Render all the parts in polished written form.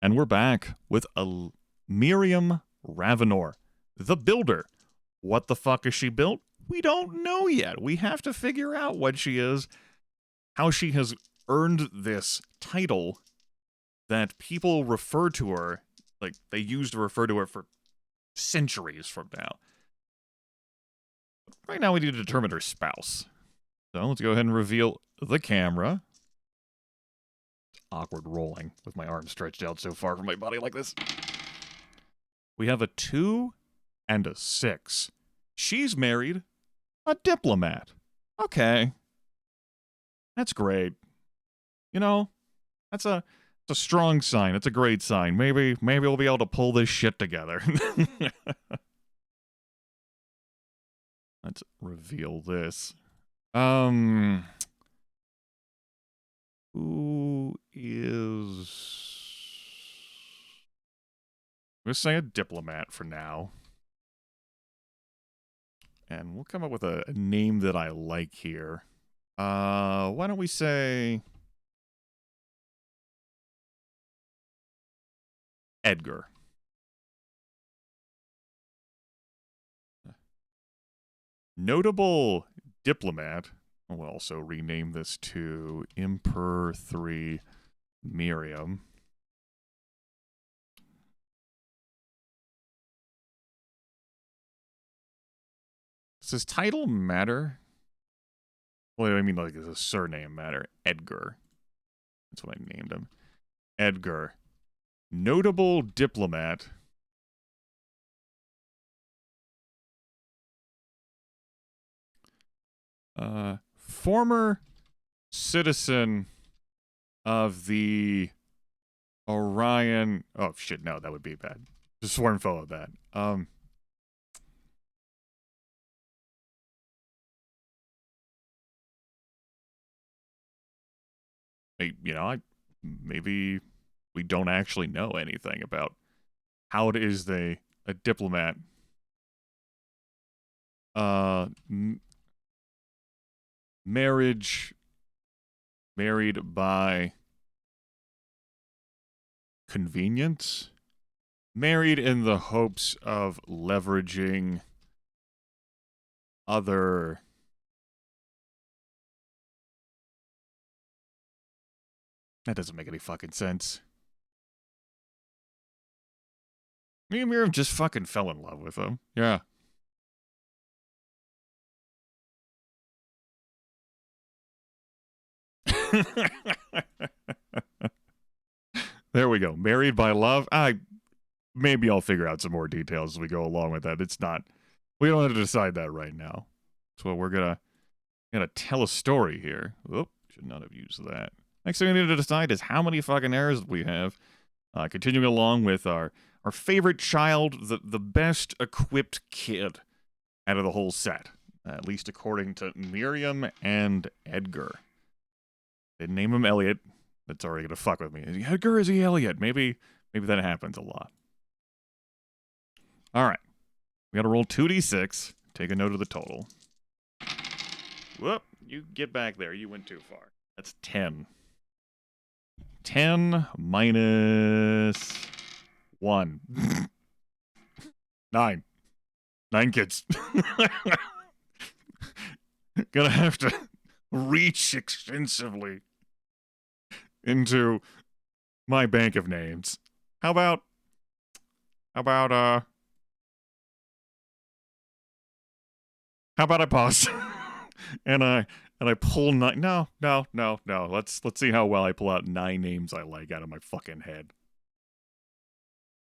And we're back with a Miriam Ravenor, the builder. What the fuck is she built? We don't know yet. We have to figure out what she is, how she has earned this title that people refer to her, like they used to refer to her for centuries from now. Right now we need to determine her spouse. So let's go ahead and reveal the camera. Awkward rolling with my arms stretched out so far from my body like this. We have a 2 and a 6. She's married a diplomat. Okay. That's great. You know, that's a strong sign. It's a great sign. Maybe we'll be able to pull this shit together. Let's reveal this. Who is... Let's say a diplomat for now. And we'll come up with a name that I like here. Why don't we say... Edgar. Notable diplomat. We'll also rename this to Emperor 3 Miriam. Does his title matter? Well, I mean, like, does his surname matter? Edgar. That's what I named him. Edgar. Notable diplomat. Former citizen of the Orion... Oh, shit, no, that would be bad. Just sworn foe of that. Maybe we don't actually know anything about how it is a diplomat married by convenience, married in the hopes of leveraging other... That doesn't make any fucking sense. Me and Miriam just fucking fell in love with him. Yeah. There we go. Married by love. Maybe I'll figure out some more details as we go along with that. It's not... We don't have to decide that right now. So we're gonna tell a story here. Oop, should not have used that. Next thing we need to decide is how many fucking heirs we have. Continuing along with our favorite child, the best equipped kid out of the whole set. At least according to Miriam and Edgar. They name him Elliot. That's already gonna fuck with me. Is he Edgar or is he Elliot? Maybe that happens a lot. Alright. We gotta roll 2d6. Take a note of the total. Whoop. You get back there. You went too far. That's 10. 10 minus 1. 9. 9 kids. Gonna have to reach extensively into my bank of names. How about I pause and I pull 9. No. Let's see how well I pull out 9 names I like out of my fucking head.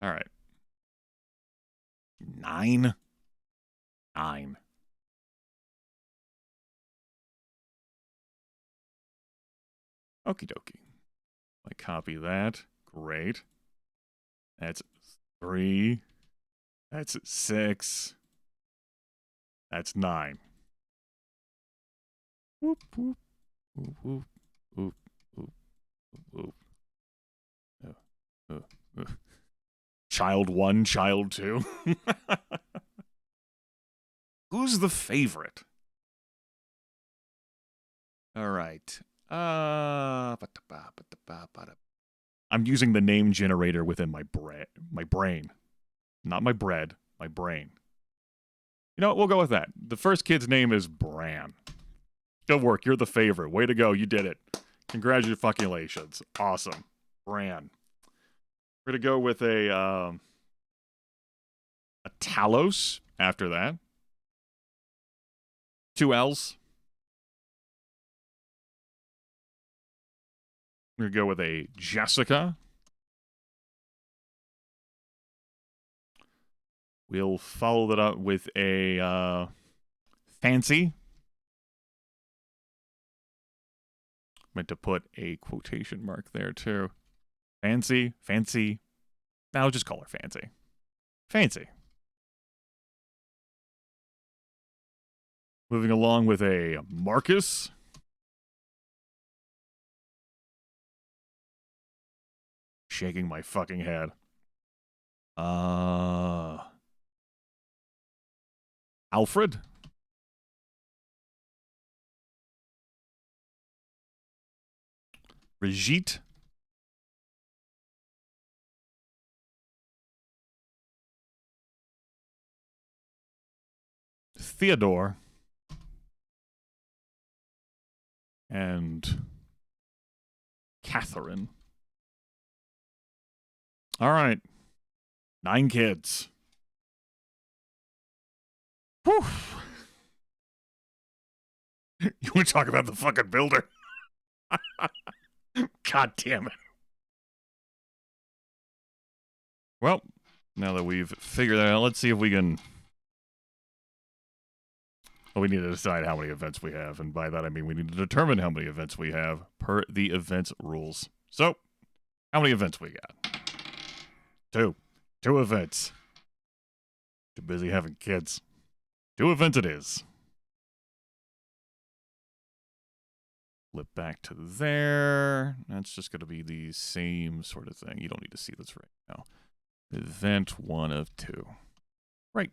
All right. 9. Okie dokie. I copy that. Great. That's 3. That's 6. That's 9. Whoop, whoop, whoop, whoop, whoop, whoop, whoop. Child 1, child 2. Who's the favorite? All right. I'm using the name generator within my brain. Not my bread, my brain. You know what? We'll go with that. The first kid's name is Bran. Good work. You're the favorite. Way to go. You did it. Congratulations. Awesome. Bran. We're going to go with a Talos after that. 2 L's. We're going to go with a Jessica. We'll follow that up with a Fancy. Meant to put a quotation mark there, too. Fancy. I'll just call her Fancy. Fancy. Moving along with a Marcus. Shaking my fucking head. Alfred. Brigitte. Theodore. And Catherine. All right. 9 kids. Whew. You want to talk about the fucking builder? God damn it. Well, now that we've figured that out, let's see if we can... Well, we need to decide how many events we have, and by that I mean we need to determine how many events we have per the events rules. So, how many events we got? 2. 2 events. Too busy having kids. 2 events it is. Flip back to there. That's just going to be the same sort of thing. You don't need to see this right now. Event 1 of 2. Right.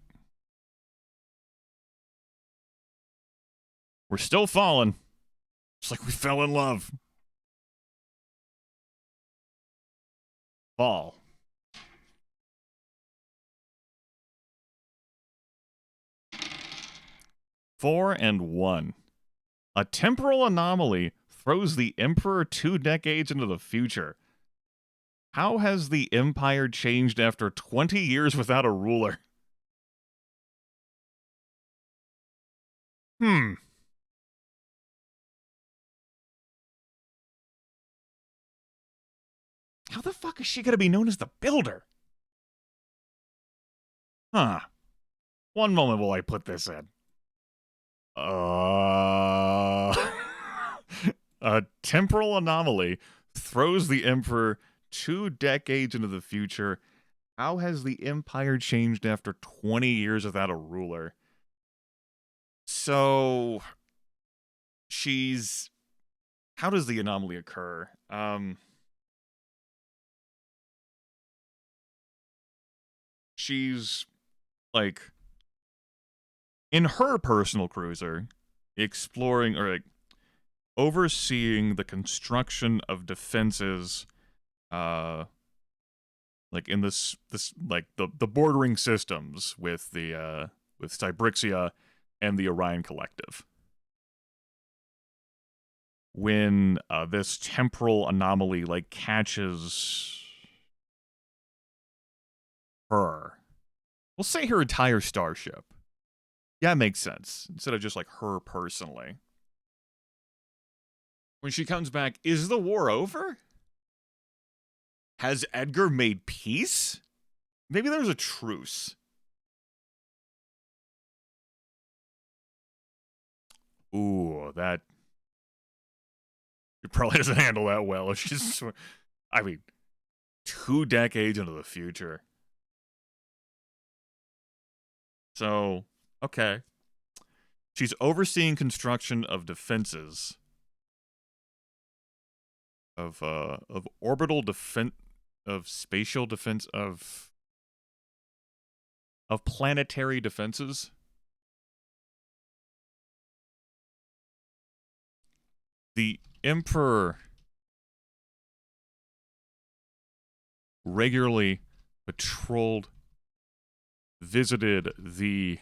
We're still falling. It's like we fell in love. Fall. Four and 1. A temporal anomaly throws the Emperor 2 decades into the future. How has the Empire changed after 20 years without a ruler? How the fuck is she going to be known as the Builder? Huh. One moment while I put this in. A temporal anomaly throws the Emperor 2 decades into the future. How has the Empire changed after 20 years without a ruler? So, she's... How does the anomaly occur? She's, like... in her personal cruiser, exploring, or like, overseeing the construction of defenses, like in this like the bordering systems with the with Cybrixia and the Orion Collective. When this temporal anomaly like catches her, we'll say her entire starship. Yeah, it makes sense. Instead of just like her personally. When she comes back, is the war over? Has Edgar made peace? Maybe there's a truce. Ooh, that... It probably doesn't handle that well. If she's... I mean, 2 decades into the future. So, okay. She's overseeing construction of defenses. Of orbital defense... Of spatial defense... Of planetary defenses. The Emperor regularly patrolled, visited the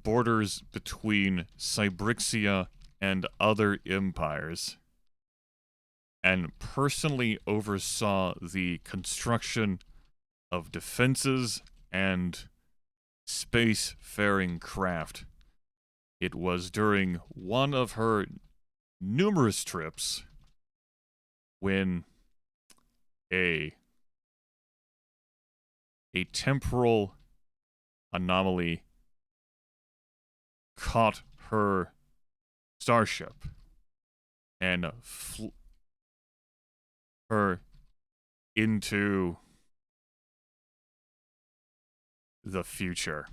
borders between Cybrixia and other empires, and personally oversaw the construction of defenses and spacefaring craft. It was during one of her numerous trips when a temporal anomaly caught her starship and flew her into the future.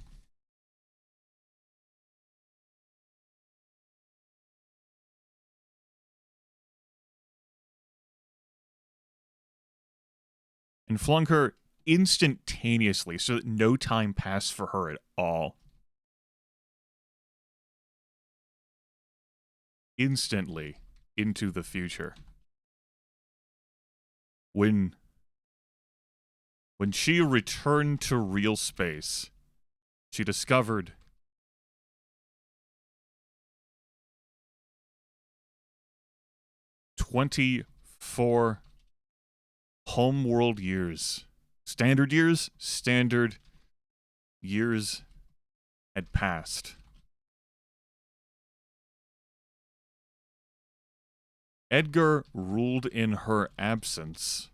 And flung her instantaneously so that no time passed for her at all. Instantly into the future. When she returned to real space, she discovered "24 homeworld years. Standard years had passed. Edgar ruled in her absence,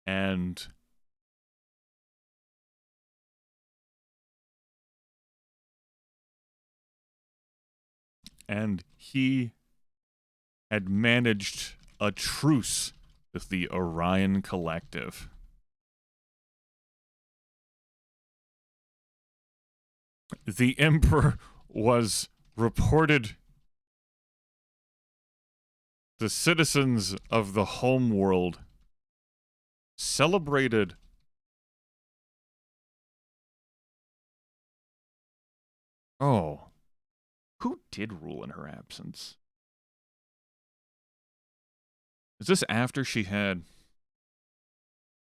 and he had managed a truce with the Orion Collective. The Emperor was reported the citizens of the homeworld celebrated who did rule in her absence? Is this after she had...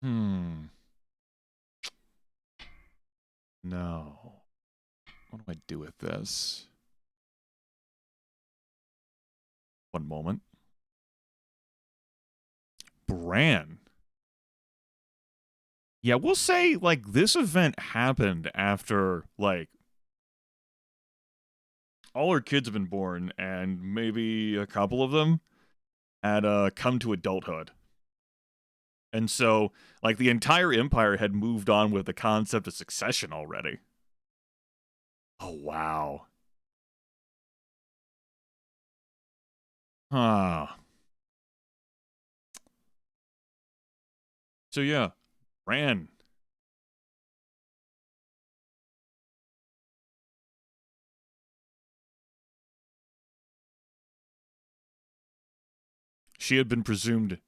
No. What do I do with this? One moment. Bran. Yeah, we'll say, like, this event happened after, like, all her kids have been born, and maybe a couple of them had come to adulthood. And so, like, the entire empire had moved on with the concept of succession already. Oh, wow. Huh. So, yeah, Bran. She had been presumed...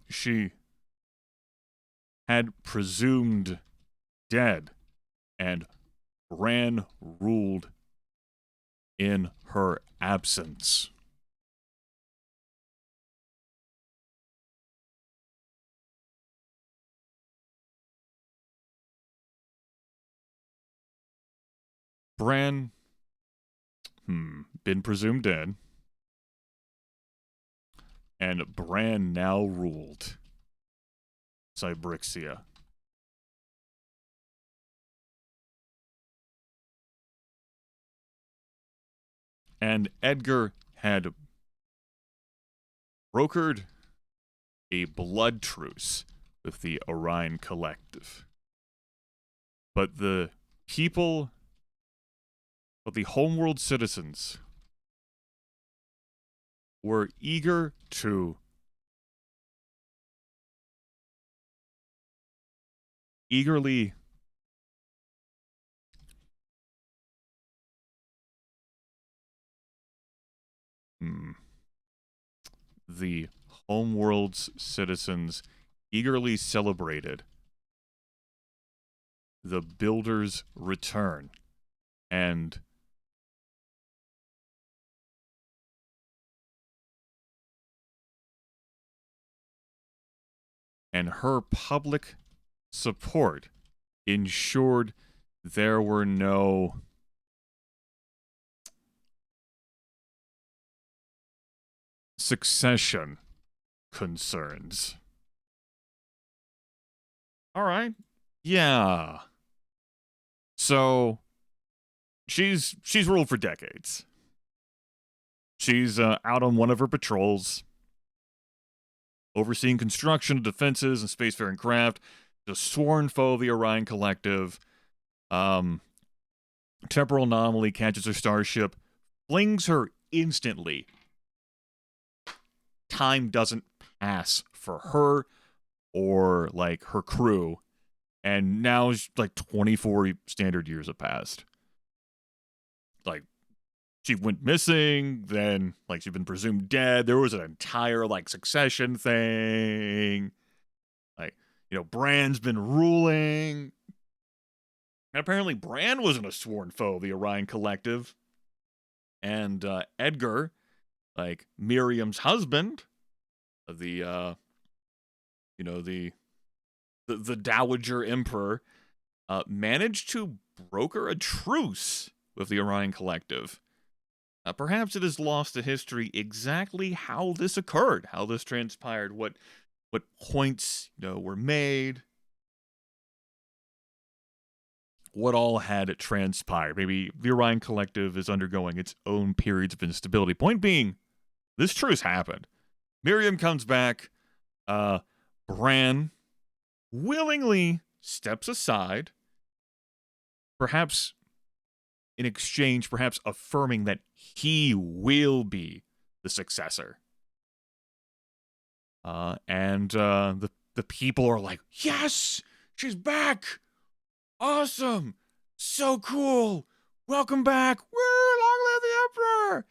She had presumed dead, and Bran ruled in her absence. Bran, been presumed dead, and Bran now ruled Cybrixia. And Edgar had brokered a blood truce with the Orion Collective. But the people, but the homeworld citizens were eager to eagerly the homeworld's citizens eagerly celebrated the Builder's return, and and her public support ensured there were no succession concerns. All right. Yeah. So she's ruled for decades. She's out on one of her patrols, overseeing construction of defenses and spacefaring craft, the sworn foe of the Orion Collective. Temporal anomaly catches her starship, flings her instantly. Time doesn't pass for her or like her crew, and now like 24 standard years have passed. Like, she went missing, then like she's been presumed dead. There was an entire like succession thing. Like, you know, Bran's been ruling. And apparently Bran wasn't a sworn foe of the Orion Collective. And Edgar, like Miriam's husband, the Dowager Emperor, managed to broker a truce with the Orion Collective. Perhaps it is lost to history exactly how this occurred, how this transpired, what points were made, what all had transpired. Maybe the Orion Collective is undergoing its own periods of instability. Point being, this truce happened. Miriam comes back. Bran willingly steps aside, perhaps in exchange, perhaps affirming that he will be the successor. And the people are like, yes, she's back. Awesome. So cool. Welcome back. Woo, long live the Emperor.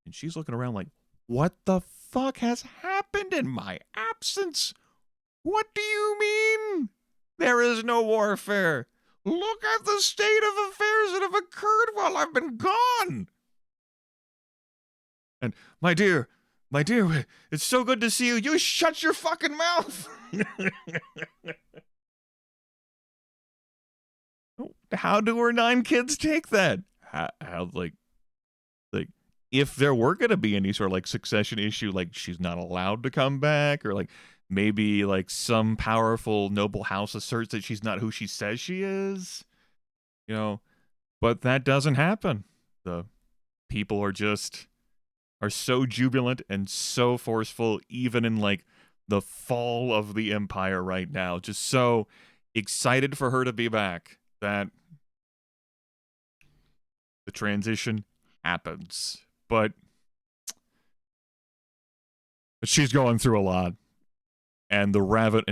And she's looking around like, what the fuck has happened in my absence? What do you mean? There is no warfare. Look at the state of affairs that have occurred while I've been gone. And my dear, it's so good to see you. You shut your fucking mouth. How do her 9 kids take that? How like if there were going to be any sort of like succession issue, like she's not allowed to come back, or like maybe like some powerful noble house asserts that she's not who she says she is, but that doesn't happen. The people are so jubilant and so forceful, even in like the fall of the Empire right now, just so excited for her to be back that the transition happens. But she's going through a lot, and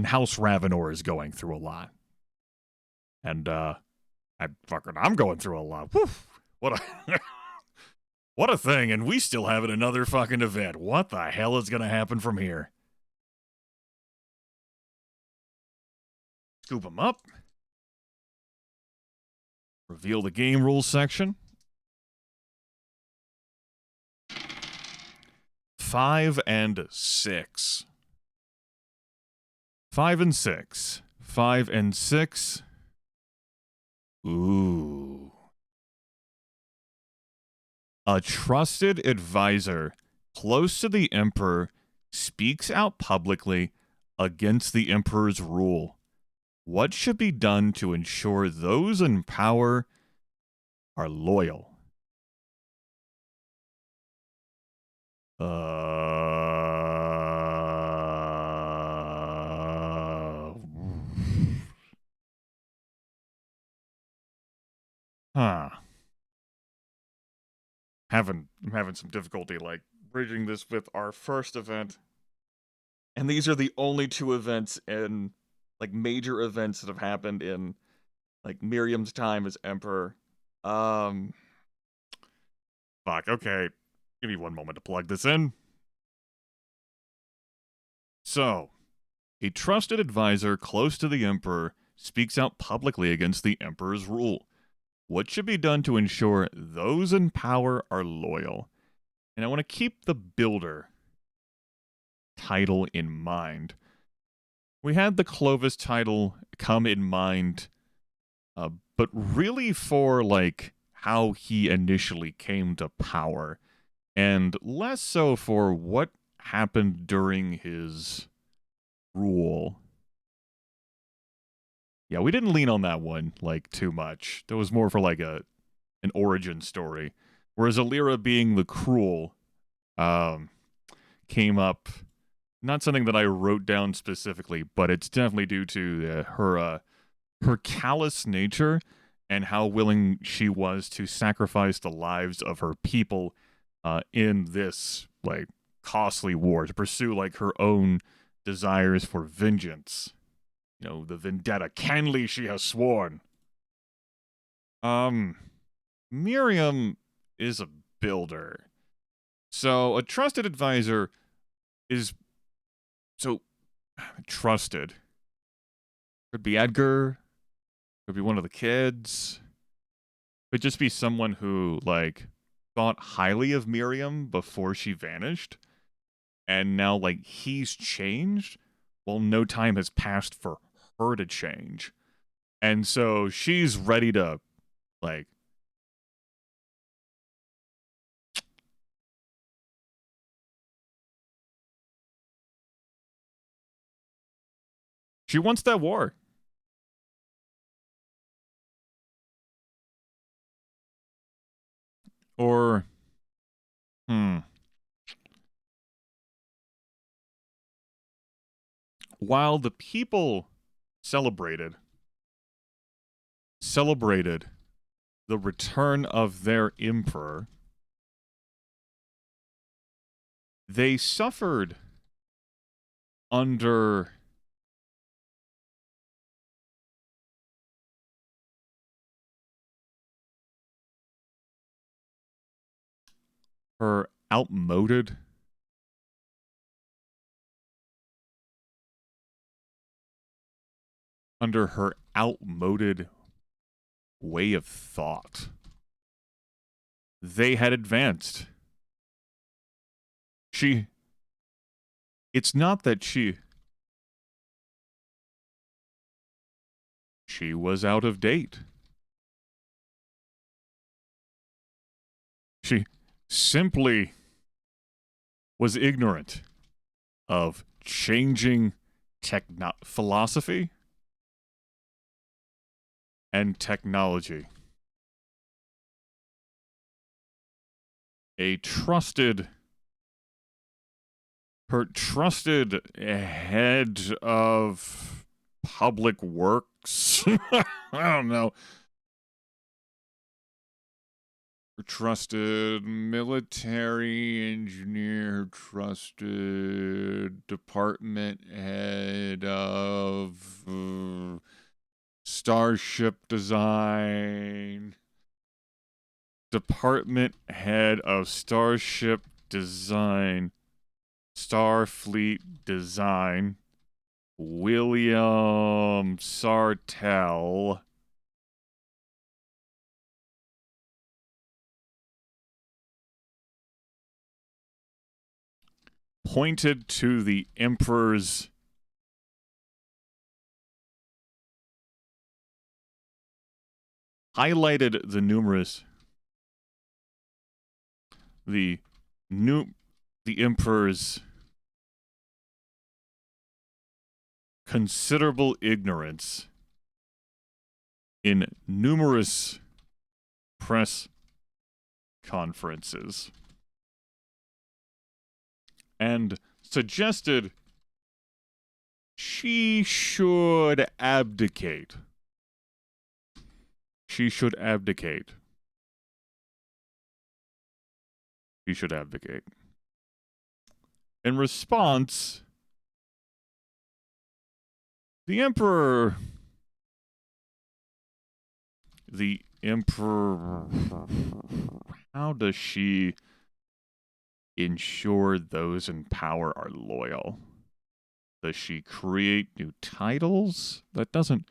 House Ravenor is going through a lot, and I'm going through a lot. Whew, what a what a thing! And we still have another fucking event. What the hell is gonna happen from here? Scoop them up. Reveal the game rules section. 5 and 6. 5 and 6. 5 and 6. Ooh. A trusted advisor close to the Emperor speaks out publicly against the Emperor's rule. What should be done to ensure those in power are loyal? I'm having some difficulty like bridging this with our first event. And these are the only 2 events in like major events that have happened in like Miriam's time as Emperor. Fuck, okay. Give me one moment to plug this in. So, a trusted advisor close to the Emperor speaks out publicly against the Emperor's rule. What should be done to ensure those in power are loyal? And I want to keep the builder title in mind. we had the Clovis title come in mind, but really for like how he initially came to power, and less so for what happened during his rule. Yeah, we didn't lean on that one like too much. That was more for like an origin story. Whereas Alira being the cruel um, came up, not something that I wrote down specifically, but it's definitely due to her callous nature and how willing she was to sacrifice the lives of her people in this like costly war to pursue like her own desires for vengeance. You know, the vendetta canly she has sworn. Um, Miriam is a builder. So a trusted advisor is so trusted. Could be Edgar, could be one of the kids. Could just be someone who like thought highly of Miriam before she vanished, and now like he's changed. Well, no time has passed for her to change, and so she's ready to like. She wants that war. Or, hmm. While the people celebrated celebrated the return of their emperor, they suffered under her outmoded way of thought. They had advanced. She it's not that she was out of date. She simply was ignorant of changing philosophy and technology. A trusted her trusted head of public works. I don't know. Her trusted military engineer, trusted department head of starship design. Department head of starship design. Starfleet design. William Sartell. Pointed to the Emperor's highlighted the new the Emperor's considerable ignorance in numerous press conferences and suggested she should abdicate. She should abdicate. She should abdicate. In response, the Emperor. How does she ensure those in power are loyal? Does she create new titles? That doesn't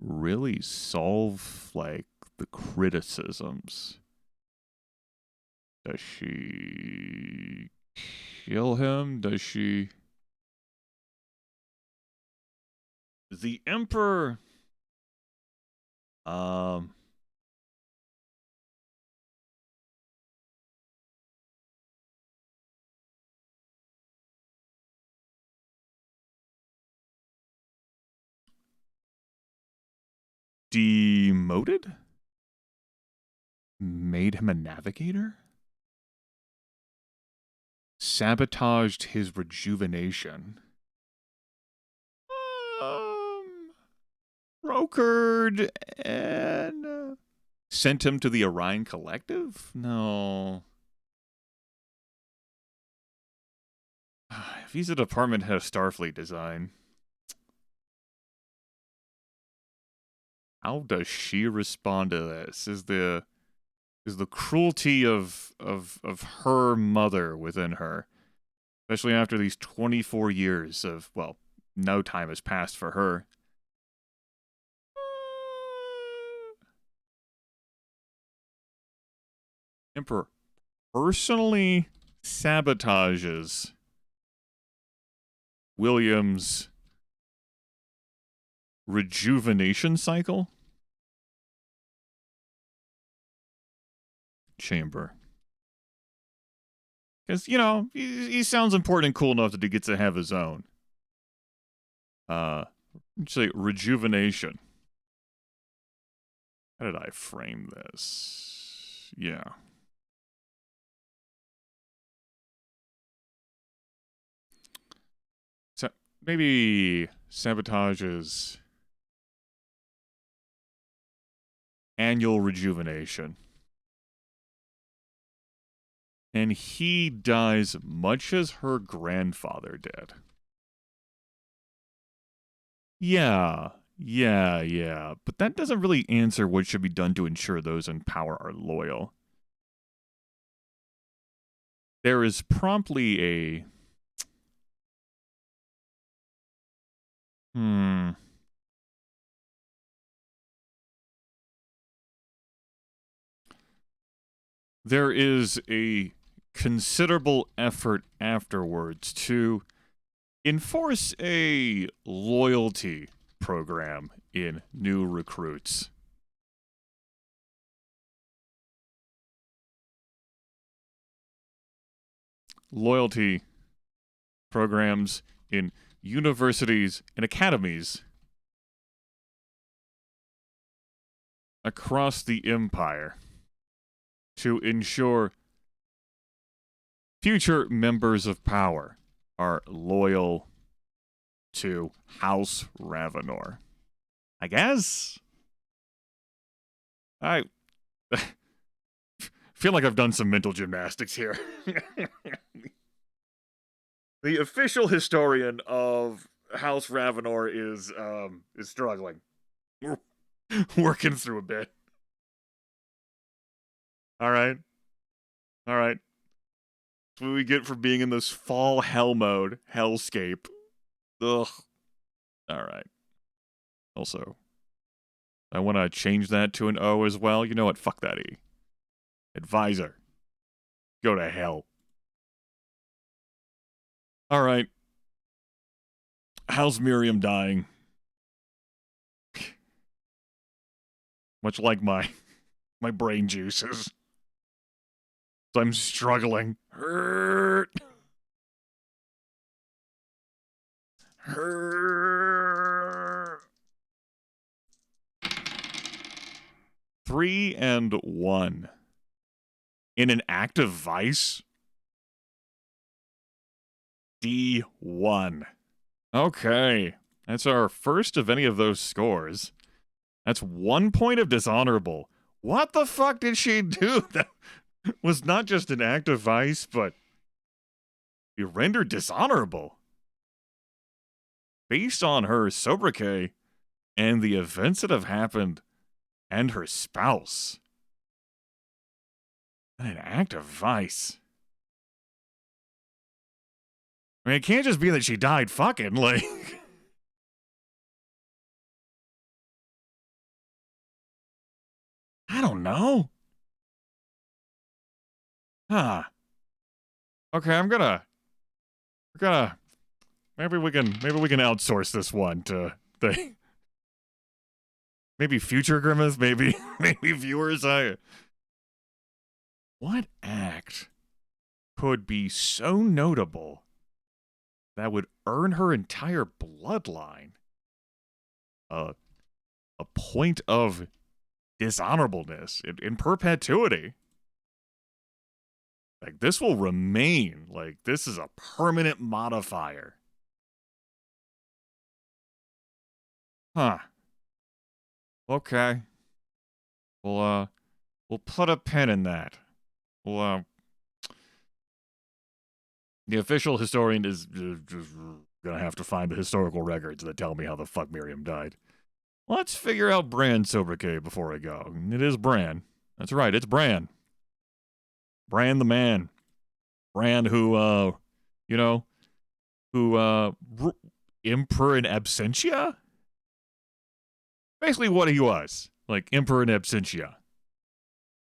really solve, like, the criticisms. Does she kill him? Does she The Emperor... Um... Demoted? Made him a navigator? Sabotaged his rejuvenation. Brokered and sent him to the Orion Collective? No. If he's a department head of Starfleet design, how does she respond to this? Is the cruelty of her mother within her, especially after these 24 years of, well, no time has passed for her. Emperor personally sabotages William's rejuvenation cycle? Chamber. Because, you know, he sounds important and cool enough that he gets to have his own. Say rejuvenation. How did I frame this? Yeah. So maybe sabotages annual rejuvenation. And he dies much as her grandfather did. Yeah. But that doesn't really answer what should be done to ensure those in power are loyal. There is promptly a... There is a considerable effort afterwards to enforce a loyalty program in new recruits. Loyalty programs in universities and academies across the Empire to ensure future members of power are loyal to House Ravenor. I guess? I feel like I've done some mental gymnastics here. The official historian of House Ravenor is struggling. Working through a bit. All right. That's what we get for being in this fall hell mode, hellscape. Ugh. All right. Also, I want to change that to an O as well. You know what? Fuck that E. Advisor. Go to hell. All right. How's Miriam dying? Much like my brain juices. So I'm struggling. Hurt. 3 and 1. In an active vice? D1. Okay. That's our first of any of those scores. That's 1 point of dishonorable. What the fuck did she do that was not just an active vice, but be rendered dishonorable? Based on her sobriquet and the events that have happened and her spouse. And an active vice. I mean, it can't just be that she died fucking, like... I don't know. Huh. Okay, we're gonna maybe we can outsource this one to They maybe future Grimith, maybe viewers. What act could be so notable that would earn her entire bloodline a point of dishonorableness in perpetuity? Like, this will remain. Like, this is a permanent modifier. Huh. Okay. We'll put a pin in that. Well, the official historian is just gonna have to find the historical records that tell me how the fuck Miriam died. Let's figure out Bran's sobriquet before I go. It is Bran. That's right, it's Bran. Bran the man. Bran who, Emperor in absentia? Basically what he was. Like, Emperor in absentia.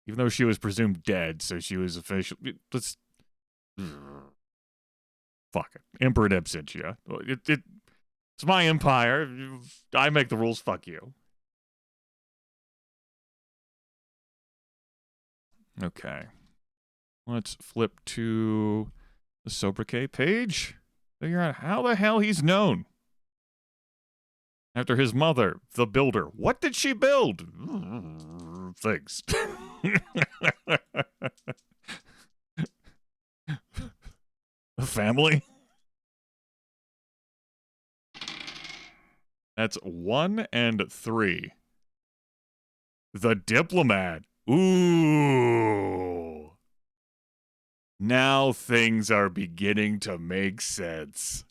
Even though she was presumed dead, so she was officially... Let's... Fuck it. Emperor in absentia. It's my empire. I make the rules. Fuck you. Okay. Let's flip to the sobriquet page. Figure out how the hell he's known. After his mother, the builder. What did she build? Things. A family? That's 1 and 3. The diplomat. Ooh. Now things are beginning to make sense.